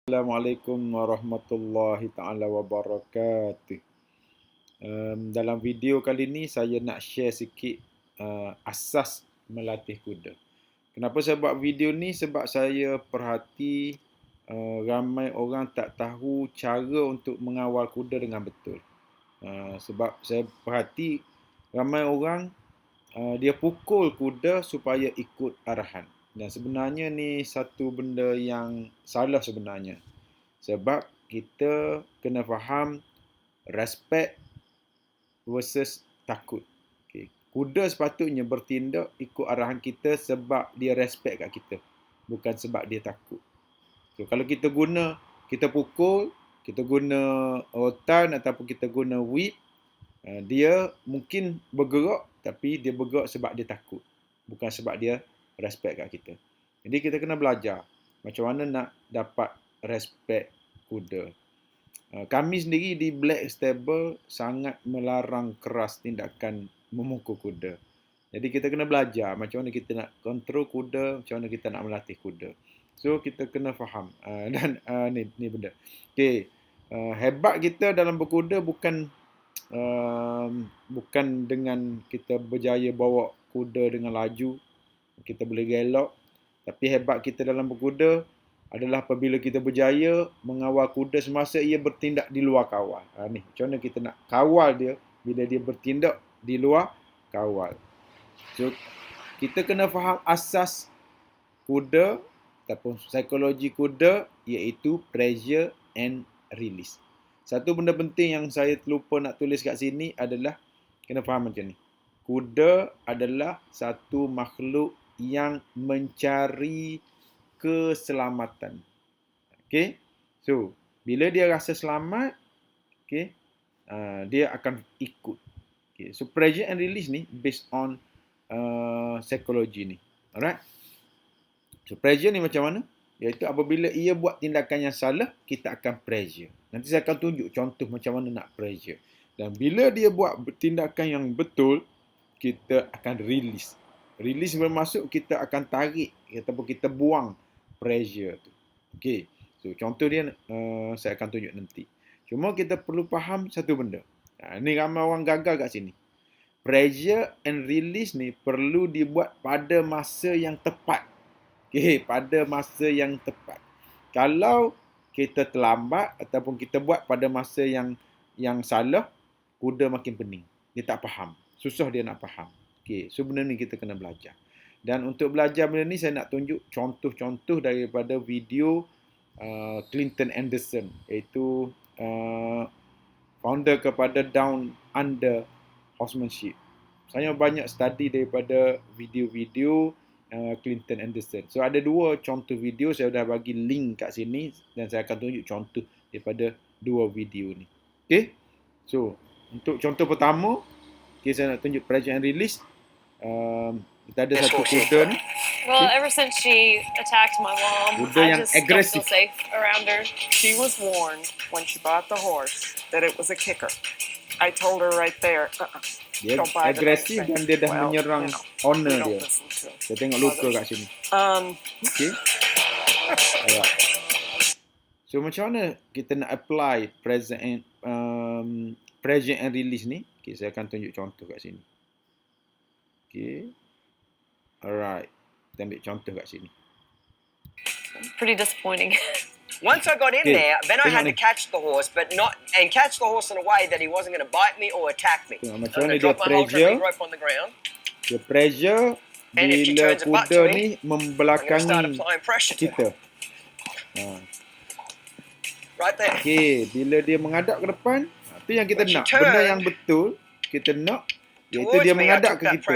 Assalamualaikum warahmatullahi taala wabarakatuh. Dalam video kali ni saya nak share sikit asas melatih kuda. Kenapa saya buat video ni? Sebab saya perhati ramai orang tak tahu cara untuk mengawal kuda dengan betul. Sebab saya perhati ramai orang dia pukul kuda supaya ikut arahan. Dan sebenarnya ni satu benda yang salah sebenarnya. Sebab kita kena faham respect versus takut. Okay. Kuda sepatutnya bertindak ikut arahan kita sebab dia respect kat kita. Bukan sebab dia takut. So, kalau kita pukul, kita guna rotan ataupun kita guna whip, dia mungkin bergerak tapi dia bergerak sebab dia takut. Bukan sebab dia respect kat kita. Jadi kita kena belajar macam mana nak dapat respect kuda. Kami sendiri di Black Stable sangat melarang keras tindakan memukul kuda. Jadi kita kena belajar macam mana kita nak kontrol kuda, macam mana kita nak melatih kuda. So kita kena faham dan ni benda. Okay. Hebat kita dalam berkuda bukan dengan kita berjaya bawa kuda dengan laju, kita boleh gelak. Tapi hebat kita dalam berkuda adalah apabila kita berjaya mengawal kuda semasa ia bertindak di luar kawal. Ni, macam mana kita nak kawal dia bila dia bertindak di luar kawal. So, kita kena faham asas kuda ataupun psikologi kuda, iaitu pressure and release. Satu benda penting yang saya terlupa nak tulis kat sini adalah kena faham macam ni. Kuda adalah satu makhluk yang mencari keselamatan. Okay? So, bila dia rasa selamat, okay, dia akan ikut. Okay. So, pressure and release ni based on psikologi ni. Alright? So, pressure ni macam mana? Iaitu apabila ia buat tindakan yang salah, kita akan pressure. Nanti saya akan tunjuk contoh macam mana nak pressure. Dan bila dia buat tindakan yang betul, kita akan release. Release bermaksud kita akan tarik ataupun kita buang pressure tu. Okey. So contoh dia saya akan tunjuk nanti. Cuma kita perlu faham satu benda. Ni ramai orang gagal kat sini. Pressure and release ni perlu dibuat pada masa yang tepat. Okey, pada masa yang tepat. Kalau kita terlambat ataupun kita buat pada masa yang salah, kuda makin pening. Dia tak faham. Susah dia nak faham. Okey, so benda ni kita kena belajar. Dan untuk belajar benda ni, saya nak tunjuk contoh-contoh daripada video Clinton Anderson, iaitu founder kepada Down Under Horsemanship. Saya banyak study daripada video-video Clinton Anderson. So ada dua contoh video, saya dah bagi link kat sini dan saya akan tunjuk contoh daripada dua video ni. Okey. So, untuk contoh pertama, saya nak tunjuk pressure and release. Kita ada satu kuda ni. Well, ever since she attacked my mom, I just don't feel safe around her. She was warned when she bought the horse that it was a kicker. I told her right there, dia agresif dan dia dah menyerang owner dia. Saya tengok luka kat sini. Okay. So macam mana kita nak apply pressure and release ni? Okay, saya akan tunjuk contoh kat sini. Okay. Alright. Kita ambil contoh kat sini. Pretty disappointing. Once I got in there, then I had to catch the horse, but catch the horse in a way that he wasn't going to bite me or attack me. Macam mana dia pressure? Dia pressure bila kuda ni membelakangi kita. Right there. Okay, bila dia menghadap ke depan, itu yang kita nak. Benda yang betul, kita nak, iaitu dia menghadap ke kita.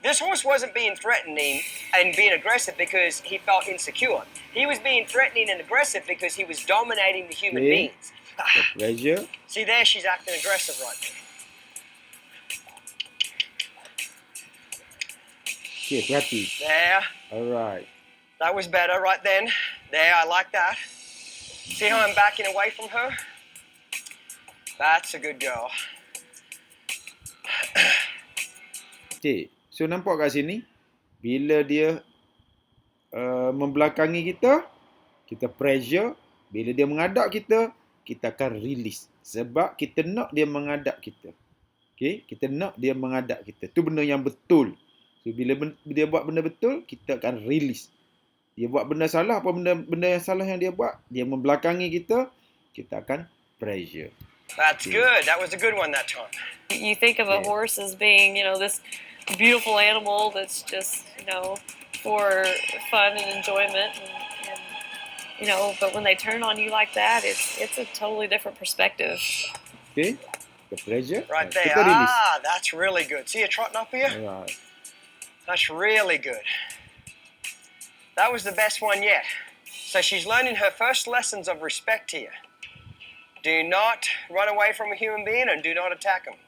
This horse wasn't being threatening and being aggressive because he felt insecure. He was being threatening and aggressive because he was dominating the human beings. Pressure. See there, she's acting aggressive right there. Okay, hati. There. Alright. That was better right then. There, I like that. See how I'm backing away from her? That's a good girl. Okay. So nampak kat sini, bila dia membelakangi kita, kita pressure, Bila dia mengadap kita, kita akan release. Sebab kita nak dia mengadap kita. Okay? Kita nak dia mengadap kita. Itu benda yang betul. So, bila dia buat benda betul, kita akan release. Dia buat benda salah, apa benda yang salah yang dia buat, dia membelakangi kita, kita akan pressure. That's good. That was a good one that time. You think of a horse as being, this beautiful animal that's just, for fun and enjoyment, and but when they turn on you like that, it's a totally different perspective. Okay, the pressure. Right there. Kita release. That's really good. See you trotting up here? Alright. That's really good. That was the best one yet. So she's learning her first lessons of respect here. Do not run away from a human being and do not attack them.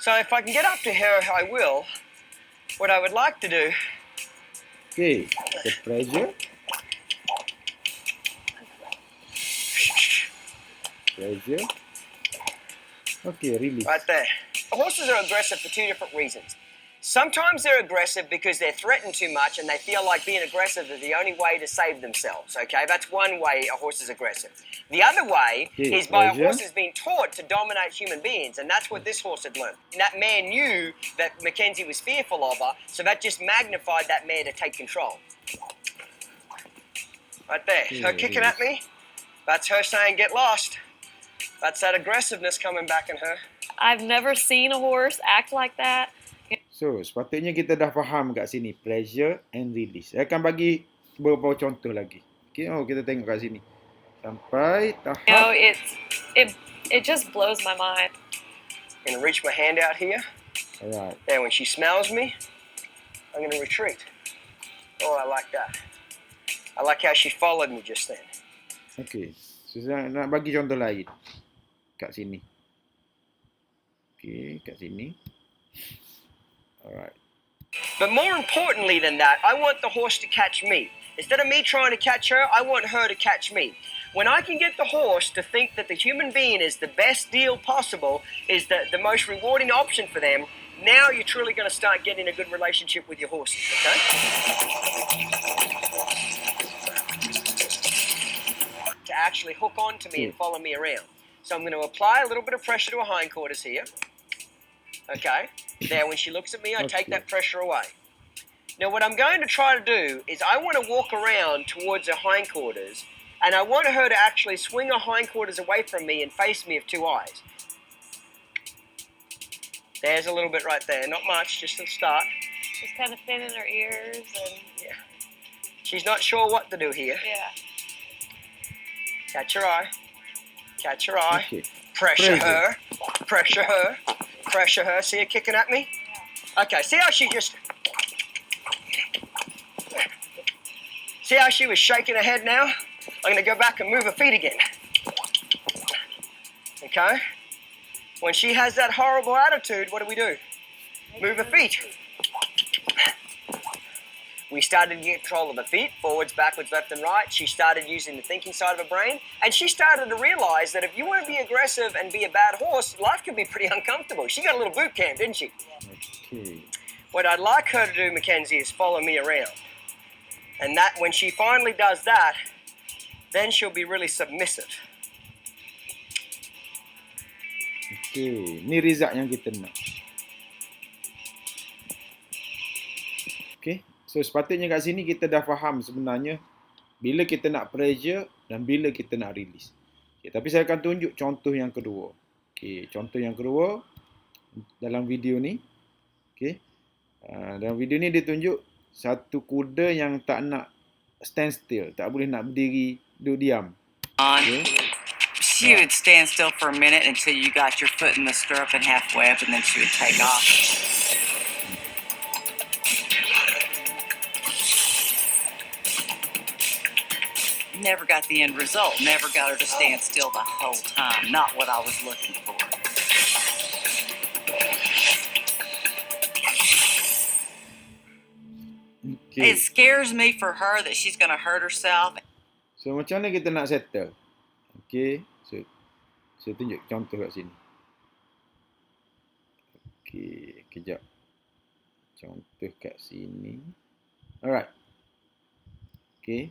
So if I can get up to her, I will. What I would like to do... Okay, the pressure. Pressure. Okay, release. Right there. Horses are aggressive for two different reasons. Sometimes they're aggressive because they're threatened too much and they feel like being aggressive is the only way to save themselves, okay? That's one way a horse is aggressive. The other way is by a horse is being taught to dominate human beings, and that's what this horse had learned. And that man knew that Mackenzie was fearful of her, so that just magnified that man to take control. Right there. Her kicking at me, that's her saying, get lost. That's that aggressiveness coming back in her. I've never seen a horse act like that. So, sepatutnya kita dah faham kat sini. Pressure and release. Saya akan bagi beberapa contoh lagi. Okay, kita tengok kat sini. Sampai tahap... It just blows my mind. I'm going to reach my hand out here. Alright. And when she smells me, I'm going to retreat. Oh, I like that. I like how she followed me just then. Okay. So, saya nak bagi contoh lain. Kat sini. Okay, kat sini. Alright. But more importantly than that, I want the horse to catch me. Instead of me trying to catch her, I want her to catch me. When I can get the horse to think that the human being is the best deal possible, is the most rewarding option for them, now you're truly going to start getting a good relationship with your horses, okay? To actually hook on to me and follow me around. So I'm going to apply a little bit of pressure to her hindquarters here. Okay, there, when she looks at me, I take that pressure away. Now, what I'm going to try to do is I want to walk around towards her hindquarters, and I want her to actually swing her hindquarters away from me and face me with two eyes. There's a little bit right there, not much, just to start. She's kind of thin in her ears, and she's not sure what to do here. Yeah. Catch her eye. Catch her eye. Okay. Pressure her. Pressure her. Pressure her. See her kicking at me? Okay, see how she just... See how she was shaking her head now? I'm going to go back and move her feet again. Okay? When she has that horrible attitude, what do? Move her feet. We started to get control of her feet, forwards, backwards, left and right. She started using the thinking side of her brain. And she started to realize that if you want to be aggressive and be a bad horse, life can be pretty uncomfortable. She got a little boot camp, didn't she? Okay. What I'd like her to do, Mackenzie, is follow me around. And that, when she finally does that, then she'll be really submissive. Okay. Ni result yang kita nak. Okay. So, sepatutnya kat sini kita dah faham sebenarnya bila kita nak pressure dan bila kita nak release. Okay, tapi saya akan tunjuk contoh yang kedua. Okay, contoh yang kedua dalam video ni. Okay. Dalam video ni dia tunjuk satu kuda yang tak nak stand still. Tak boleh nak berdiri, duduk diam. Okay. She would stand still for a minute until you got your foot in the stirrup and halfway up, and then she would take off. Never got the end result. Never got her to stand still the whole time. Not what I was looking for. Okay. It scares me for her that she's going to hurt herself. So, macam mana kita nak settle? Okay. So, saya tunjuk contoh kat sini. Okay. Kejap. Contoh kat sini. Alright. Okay.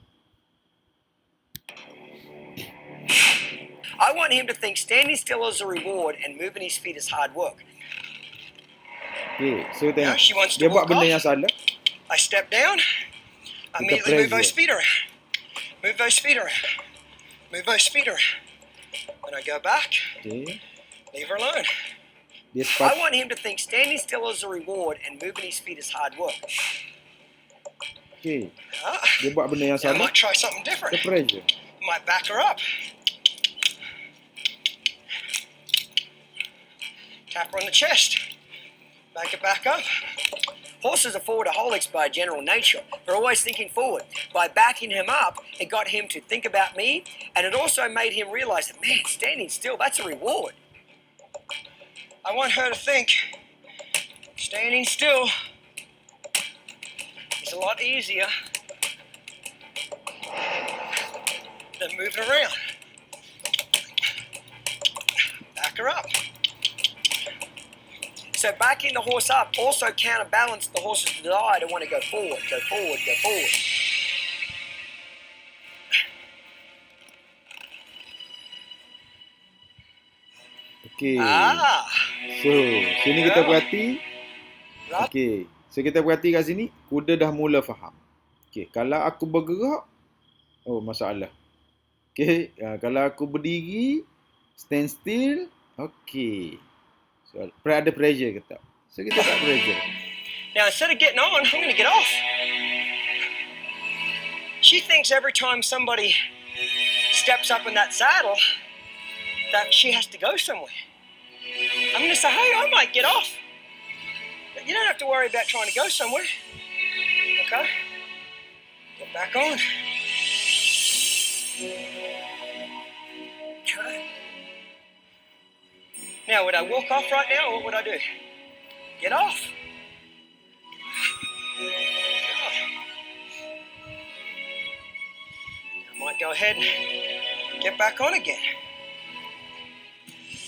I want him to think standing still is a reward and moving his feet is hard work. Okay, so tengok. she wants to Dia buat walk benda off. yang salah. I step down. I Kita immediately move those pressure. feet around. Move those feet around. Move those feet around. And I go back. Okay. Leave her alone. Dia I sepat. want him to think standing still is a reward and moving his feet is hard work. Okay. Ah, Dia buat benda yang now I salah. might try something Kita different. pressure. Might back her up. Tap her on the chest. Back it back up. Horses are forwardaholics by general nature. They're always thinking forward. By backing him up, it got him to think about me, and it also made him realize that, man, standing still, that's a reward. I want her to think standing still is a lot easier than moving around. Back her up. So backing the horse up also counterbalanced the horse's desire to want to go forward, go forward, go forward. Okay. Ah, So, sini kita perhati. right. Okay. So, kita perhati kat sini. Kuda dah mula faham. Okay. Kalau aku bergerak. Oh, masalah. Okay. Kalau aku berdiri. Stand still. Okay. So, ada pressure ke tak? So, kita tak pressure. Now instead of getting on, I'm going to get off. She thinks every time somebody steps up in that saddle that she has to go somewhere. I'm going to say, hey, I might get off. But you don't have to worry about trying to go somewhere. Okay? Get back on. Okay. Now, would I walk off right now, or what would I do? Get off. Get off. I might go ahead and get back on again.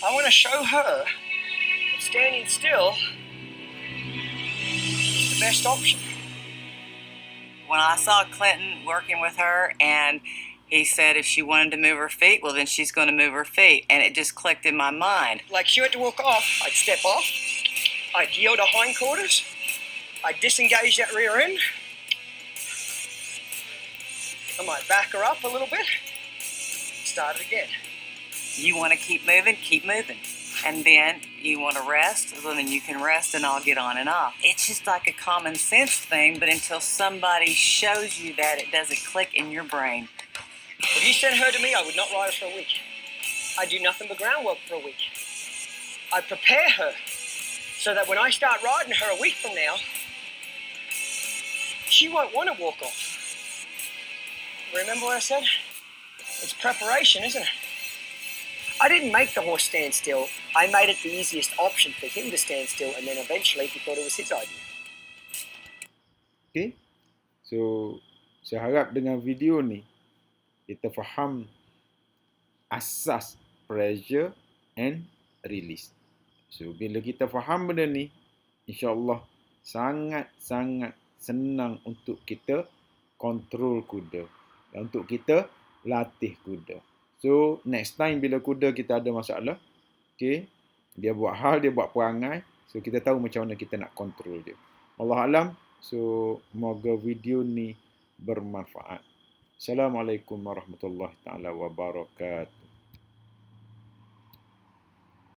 I want to show her that standing still is the best option. When I saw Clinton working with her and he said if she wanted to move her feet, well, then she's going to move her feet. And it just clicked in my mind. Like she went to walk off, I'd step off, I'd yield her hindquarters, I'd disengage that rear end, I might back her up a little bit, start it again. You want to keep moving, keep moving. And then you want to rest, well, then you can rest and I'll get on and off. It's just like a common sense thing, but until somebody shows you that, it doesn't click in your brain. If you sent her to me, I would not ride her for a week. I'd do nothing but groundwork for a week. I'd prepare her so that when I start riding her a week from now, she won't want to walk off. Remember what I said? It's preparation, isn't it? I didn't make the horse stand still. I made it the easiest option for him to stand still, and then eventually he thought it was his idea. Okay. So, saya harap dengan video ni, kita faham asas pressure and release. So, bila kita faham benda ni, insyaAllah sangat-sangat senang untuk kita kontrol kuda. Dan untuk kita latih kuda. So, next time bila kuda kita ada masalah, okay, dia buat hal, dia buat perangai, so kita tahu macam mana kita nak kontrol dia. Allah Alam, so semoga video ni bermanfaat. Assalamualaikum warahmatullahi taala wabarakatuh.